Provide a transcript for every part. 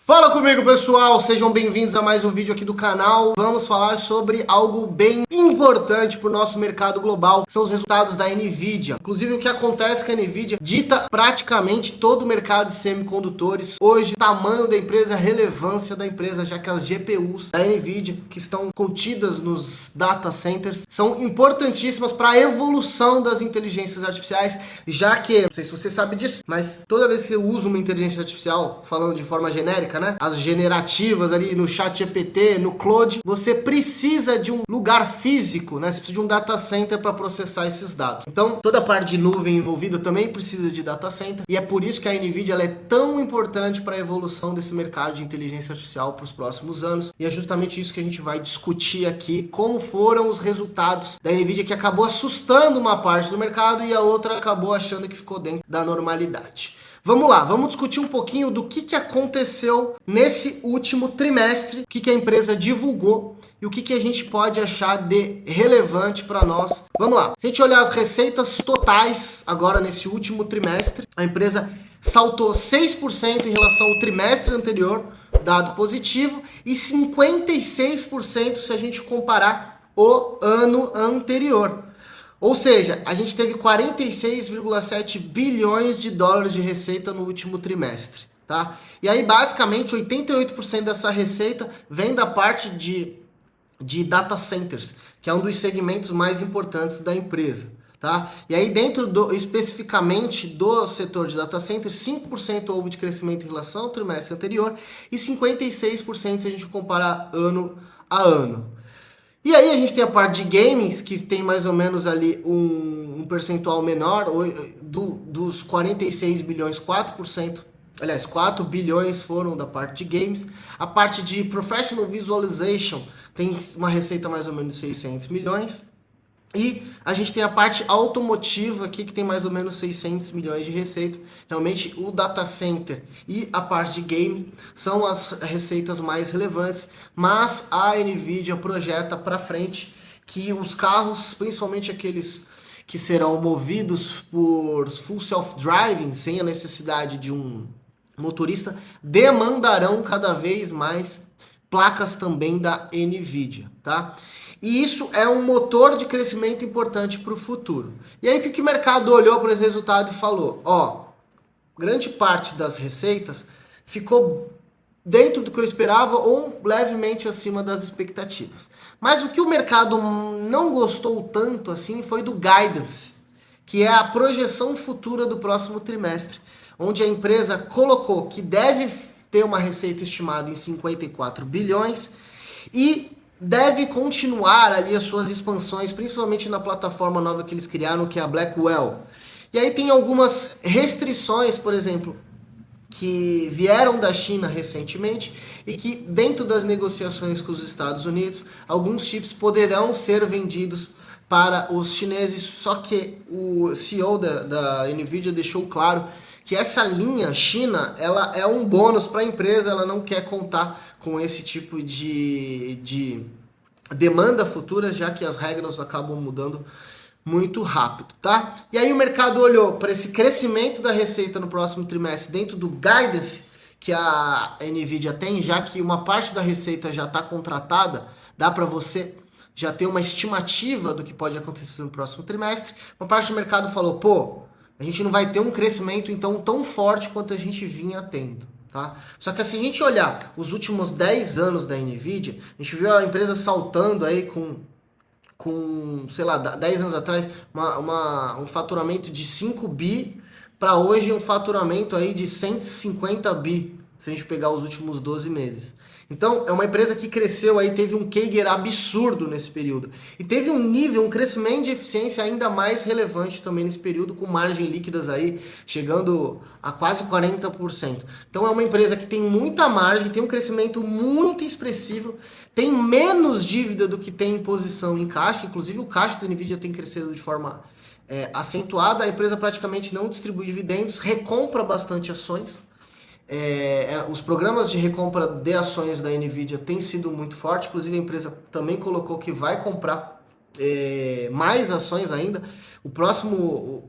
Fala comigo, pessoal, sejam bem-vindos a mais um vídeo aqui do canal. Vamos falar sobre algo bem importante para o nosso mercado global, que são os resultados da NVIDIA. Inclusive, o que acontece com a NVIDIA dita praticamente todo o mercado de semicondutores. Hoje, o tamanho da empresa, a relevância da empresa, já que as GPUs da NVIDIA, que estão contidas nos data centers, são importantíssimas para a evolução das inteligências artificiais, já que, não sei se você sabe disso, mas toda vez que eu uso uma inteligência artificial, falando de forma genérica, né? As generativas ali no ChatGPT, no Claude, você precisa de um lugar físico, né? Você precisa de um data center para processar esses dados. Então, toda a parte de nuvem envolvida também precisa de data center, e é por isso que a NVIDIA ela é tão importante para a evolução desse mercado de inteligência artificial para os próximos anos, e é justamente isso que a gente vai discutir aqui, como foram os resultados da NVIDIA, que acabou assustando uma parte do mercado e a outra acabou achando que ficou dentro da normalidade. Vamos lá, vamos discutir um pouquinho do que aconteceu nesse último trimestre, o que a empresa divulgou e o que a gente pode achar de relevante para nós. Vamos lá, se a gente olhar as receitas totais agora nesse último trimestre, a empresa saltou 6% em relação ao trimestre anterior, dado positivo, e 56% se a gente comparar o ano anterior. Ou seja, a gente teve 46,7 bilhões de dólares de receita no último trimestre, tá? E aí, basicamente, 88% dessa receita vem da parte de data centers, que é um dos segmentos mais importantes da empresa, tá? E aí, especificamente do setor de data centers, 5% houve de crescimento em relação ao trimestre anterior e 56% se a gente comparar ano a ano. E aí a gente tem a parte de games, que tem mais ou menos ali um percentual menor, dos 46 bilhões, 4%, aliás, 4 bilhões foram da parte de games. A parte de professional visualization tem uma receita mais ou menos de 600 milhões. E a gente tem a parte automotiva aqui, que tem mais ou menos 600 milhões de receita. Realmente o data center e a parte de game são as receitas mais relevantes, mas a NVIDIA projeta para frente que os carros, principalmente aqueles que serão movidos por full self-driving, sem a necessidade de um motorista, demandarão cada vez mais placas também da NVIDIA, tá? E isso é um motor de crescimento importante para o futuro. E aí o que o mercado olhou para esse resultado e falou? Ó, grande parte das receitas ficou dentro do que eu esperava ou levemente acima das expectativas. Mas o que o mercado não gostou tanto assim foi do guidance, que é a projeção futura do próximo trimestre, onde a empresa colocou que deve ter uma receita estimada em 54 bilhões e deve continuar ali as suas expansões, principalmente na plataforma nova que eles criaram, que é a Blackwell. E aí tem algumas restrições, por exemplo, que vieram da China recentemente e que dentro das negociações com os Estados Unidos, alguns chips poderão ser vendidos para os chineses, só que o CEO da NVIDIA deixou claro que essa linha China, ela é um bônus para a empresa, ela não quer contar com esse tipo de demanda futura, já que as regras acabam mudando muito rápido, tá? E aí o mercado olhou para esse crescimento da receita no próximo trimestre dentro do guidance que a NVIDIA tem, já que uma parte da receita já está contratada, dá para você já ter uma estimativa do que pode acontecer no próximo trimestre. Uma parte do mercado falou, pô, a gente não vai ter um crescimento então tão forte quanto a gente vinha tendo, tá? Só que se a gente olhar os últimos 10 anos da NVIDIA, a gente viu a empresa saltando aí com sei lá, 10 anos atrás, um faturamento de 5 bi para hoje um faturamento aí de 150 bi, se a gente pegar os últimos 12 meses. Então, é uma empresa que cresceu aí, teve um CAGR absurdo nesse período. E teve um crescimento de eficiência ainda mais relevante também nesse período, com margem líquidas aí, chegando a quase 40%. Então, é uma empresa que tem muita margem, tem um crescimento muito expressivo, tem menos dívida do que tem em posição em caixa, inclusive o caixa da NVIDIA tem crescido de forma acentuada, a empresa praticamente não distribui dividendos, recompra bastante ações. Os programas de recompra de ações da NVIDIA têm sido muito fortes, inclusive a empresa também colocou que vai comprar mais ações ainda. O próximo,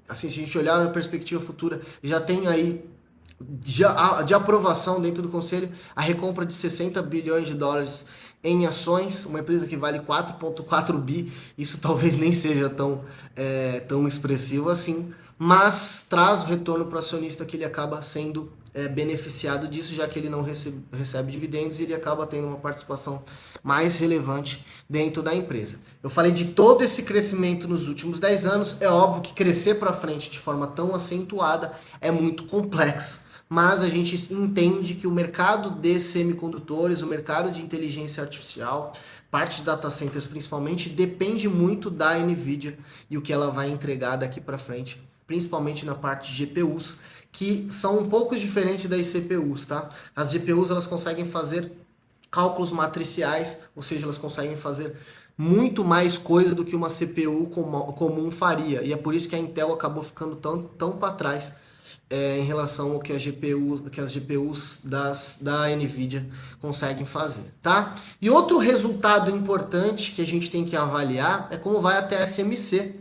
assim, se a gente olhar na perspectiva futura, já tem aí de aprovação dentro do conselho a recompra de 60 bilhões de dólares em ações, uma empresa que vale 4,4 bi, isso talvez nem seja tão expressivo assim, mas traz o retorno para o acionista que ele acaba sendo beneficiado disso, já que ele não recebe dividendos e ele acaba tendo uma participação mais relevante dentro da empresa. Eu falei de todo esse crescimento nos últimos 10 anos, é óbvio que crescer para frente de forma tão acentuada é muito complexo, mas a gente entende que o mercado de semicondutores, o mercado de inteligência artificial, parte de data centers principalmente, depende muito da NVIDIA e o que ela vai entregar daqui para frente, principalmente na parte de GPUs, que são um pouco diferentes das CPUs, tá? As GPUs elas conseguem fazer cálculos matriciais, ou seja, elas conseguem fazer muito mais coisa do que uma CPU comum faria, e é por isso que a Intel acabou ficando tão para trás em relação ao que as GPUs da NVIDIA conseguem fazer, tá? E outro resultado importante que a gente tem que avaliar é como vai a TSMC.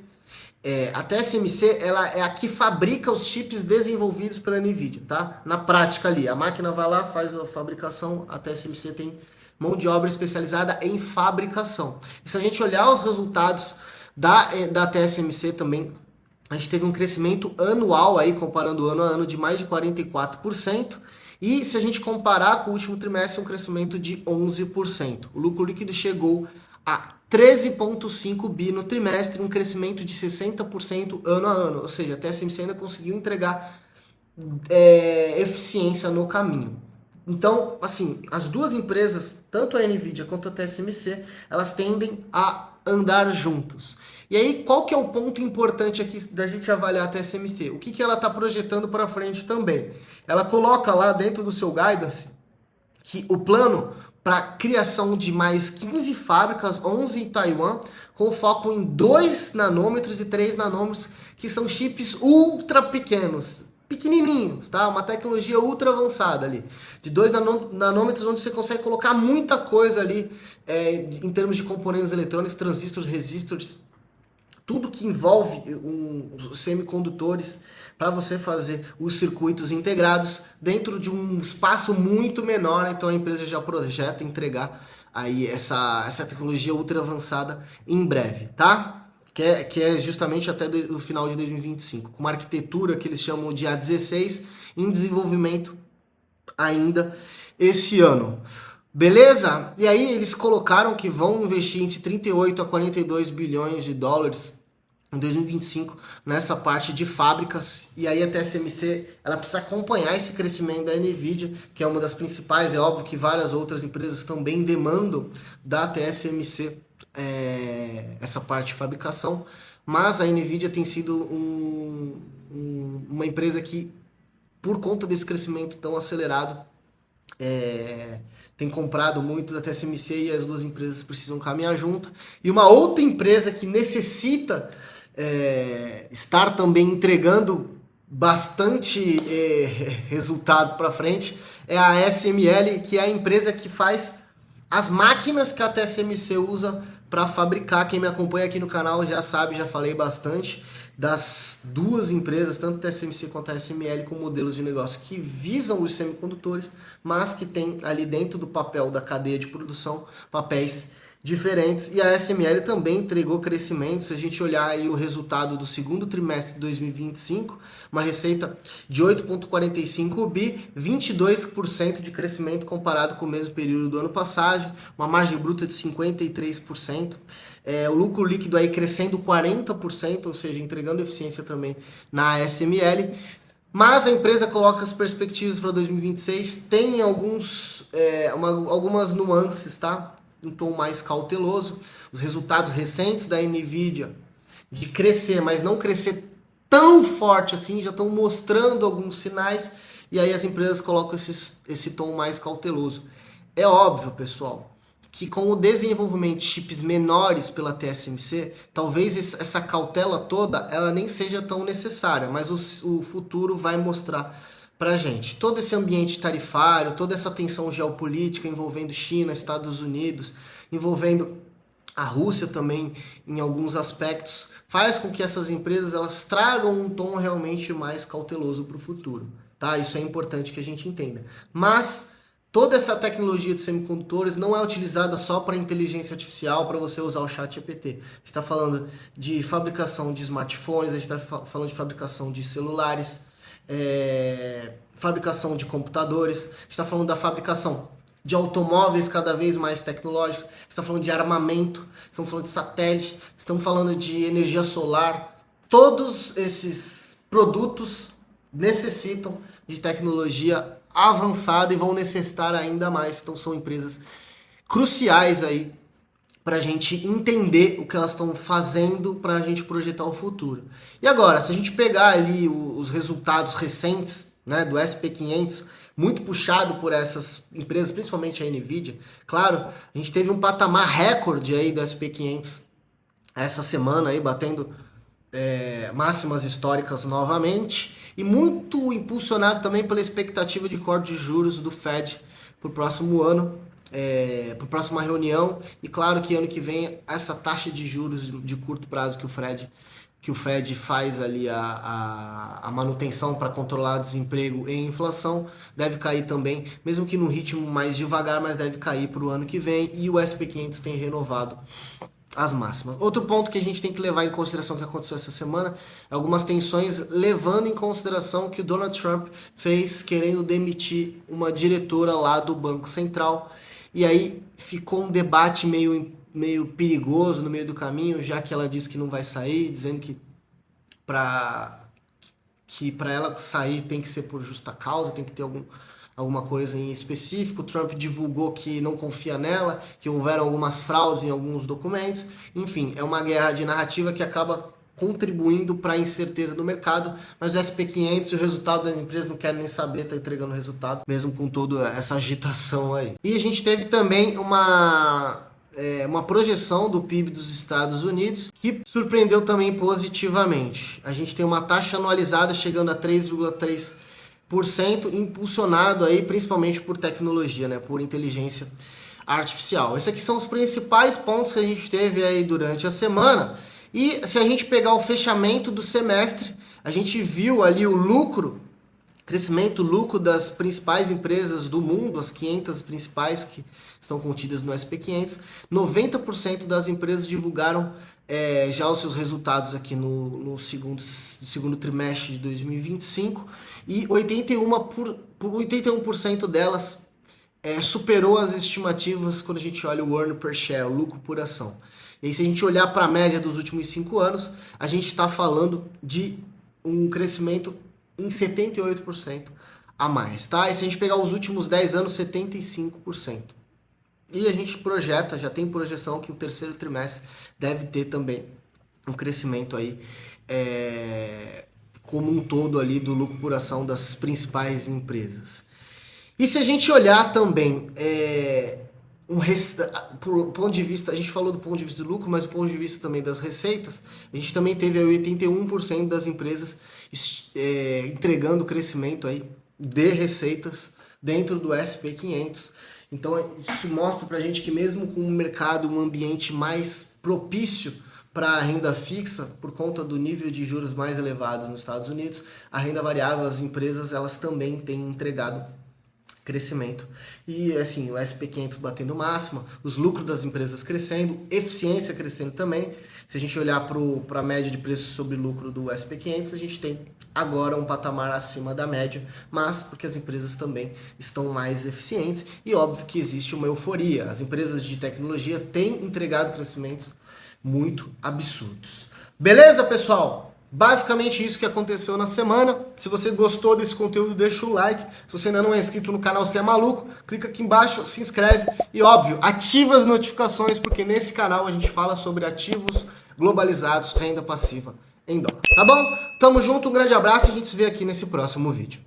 A TSMC ela é a que fabrica os chips desenvolvidos pela NVIDIA, tá? Na prática ali, a máquina vai lá, faz a fabricação, a TSMC tem mão de obra especializada em fabricação. E se a gente olhar os resultados da TSMC também, a gente teve um crescimento anual aí, comparando ano a ano, de mais de 44%. E se a gente comparar com o último trimestre, um crescimento de 11%. O lucro líquido chegou a 13,5 bi no trimestre, um crescimento de 60% ano a ano. Ou seja, a TSMC ainda conseguiu entregar eficiência no caminho. Então, assim, as duas empresas, tanto a NVIDIA quanto a TSMC, elas tendem a andar juntos. E aí, qual que é o ponto importante aqui da gente avaliar a TSMC? O que ela está projetando para frente também? Ela coloca lá dentro do seu guidance que o plano para criação de mais 15 fábricas, 11 em Taiwan, com foco em 2 nanômetros e 3 nanômetros, que são chips ultra pequenininhos, tá? Uma tecnologia ultra avançada ali, de 2 nanômetros, onde você consegue colocar muita coisa ali, em termos de componentes eletrônicos, transistores, resistores, tudo que envolve os semicondutores, para você fazer os circuitos integrados dentro de um espaço muito menor. Então a empresa já projeta entregar aí essa tecnologia ultra avançada em breve, tá? Que é justamente até o final de 2025, com uma arquitetura que eles chamam de A16 em desenvolvimento ainda esse ano. Beleza? E aí eles colocaram que vão investir entre 38 a 42 bilhões de dólares em 2025 nessa parte de fábricas. E aí a TSMC ela precisa acompanhar esse crescimento da NVIDIA, que é uma das principais. É óbvio que várias outras empresas também demandam da TSMC essa parte de fabricação, mas a NVIDIA tem sido uma empresa que, por conta desse crescimento tão acelerado, tem comprado muito da TSMC, e as duas empresas precisam caminhar junto. E uma outra empresa que necessita estar também entregando bastante resultado para frente é a SML, que é a empresa que faz as máquinas que a TSMC usa para fabricar. Quem me acompanha aqui no canal já sabe, já falei bastante das duas empresas, tanto a TSMC quanto a SML, com modelos de negócio que visam os semicondutores, mas que tem ali dentro do papel da cadeia de produção papéis diferentes. E a SML também entregou crescimento. Se a gente olhar aí o resultado do segundo trimestre de 2025, uma receita de 8,45 bi, 22% de crescimento comparado com o mesmo período do ano passado, uma margem bruta de 53%, o lucro líquido aí crescendo 40%, ou seja, entregando eficiência também na SML. Mas a empresa coloca as perspectivas para 2026, tem algumas nuances, tá? Um tom mais cauteloso. Os resultados recentes da NVIDIA de crescer, mas não crescer tão forte assim, já estão mostrando alguns sinais, e aí as empresas colocam esse tom mais cauteloso. É óbvio, pessoal, que com o desenvolvimento de chips menores pela TSMC, talvez essa cautela toda ela nem seja tão necessária, mas o futuro vai mostrar para a gente. Todo esse ambiente tarifário, toda essa tensão geopolítica envolvendo China, Estados Unidos, envolvendo a Rússia também em alguns aspectos, faz com que essas empresas elas tragam um tom realmente mais cauteloso para o futuro. tá? Isso é importante que a gente entenda. Mas toda essa tecnologia de semicondutores não é utilizada só para inteligência artificial, para você usar o chat GPT. A gente está falando de fabricação de smartphones, a gente está falando de fabricação de celulares, fabricação de computadores, a gente está falando da fabricação de automóveis cada vez mais tecnológicos, a gente está falando de armamento, estamos falando de satélites, estamos falando de energia solar. Todos esses produtos necessitam de tecnologia avançada e vão necessitar ainda mais. Então são empresas cruciais aí para a gente entender o que elas estão fazendo para a gente projetar o futuro. E agora, se a gente pegar ali os resultados recentes, né, do SP500, muito puxado por essas empresas, principalmente a NVIDIA, claro, a gente teve um patamar recorde aí do SP500 essa semana aí, batendo máximas históricas novamente, e muito impulsionado também pela expectativa de corte de juros do Fed para o próximo ano, para a próxima reunião, e claro que ano que vem essa taxa de juros de curto prazo que o Fed faz ali a manutenção para controlar desemprego e inflação, deve cair também, mesmo que num ritmo mais devagar, mas deve cair para o ano que vem, e o SP500 tem renovado as máximas. Outro ponto que a gente tem que levar em consideração que aconteceu essa semana, algumas tensões levando em consideração que o Donald Trump fez querendo demitir uma diretora lá do Banco Central, e aí ficou um debate meio perigoso no meio do caminho, já que ela disse que não vai sair, dizendo que para ela sair tem que ser por justa causa, tem que ter alguma coisa em específico. O Trump divulgou que não confia nela, que houveram algumas fraudes em alguns documentos. Enfim, é uma guerra de narrativa que acaba contribuindo para a incerteza do mercado, mas o SP500 e o resultado das empresas não querem nem saber, tá entregando resultado, mesmo com toda essa agitação aí. E a gente teve também uma projeção do PIB dos Estados Unidos que surpreendeu também positivamente. A gente tem uma taxa anualizada chegando a 3,3%, impulsionado aí principalmente por tecnologia, né, por inteligência artificial. Esses aqui são os principais pontos que a gente teve aí durante a semana. E se a gente pegar o fechamento do semestre, a gente viu ali o lucro, lucro das principais empresas do mundo, as 500 principais que estão contidas no SP500. 90% das empresas divulgaram já os seus resultados aqui no segundo trimestre de 2025, e 81% delas superou as estimativas quando a gente olha o earn per share, o lucro por ação. E aí, se a gente olhar para a média dos últimos 5 anos, a gente está falando de um crescimento em 78% a mais, tá? E se a gente pegar os últimos 10 anos, 75%. E a gente projeta, já tem projeção que o terceiro trimestre deve ter também um crescimento aí como um todo ali do lucro por ação das principais empresas. E se a gente olhar também por ponto de vista, a gente falou do ponto de vista do lucro, mas do ponto de vista também das receitas, a gente também teve 81% das empresas entregando crescimento aí de receitas dentro do SP500. Então isso mostra pra gente que mesmo com um mercado, um ambiente mais propício para a renda fixa, por conta do nível de juros mais elevados nos Estados Unidos, a renda variável, as empresas, elas também têm entregado crescimento. E assim, o SP500 batendo máxima, os lucros das empresas crescendo, eficiência crescendo também. Se a gente olhar para a média de preço sobre lucro do SP500, a gente tem agora um patamar acima da média, mas porque as empresas também estão mais eficientes, e óbvio que existe uma euforia. As empresas de tecnologia têm entregado crescimentos muito absurdos. Beleza, pessoal? Basicamente isso que aconteceu na semana. Se você gostou desse conteúdo, deixa o like. Se você ainda não é inscrito no canal, você é maluco, clica aqui embaixo, se inscreve e, óbvio, ativa as notificações, porque nesse canal a gente fala sobre ativos globalizados, renda passiva em dólar. Tá bom? Tamo junto, um grande abraço e a gente se vê aqui nesse próximo vídeo.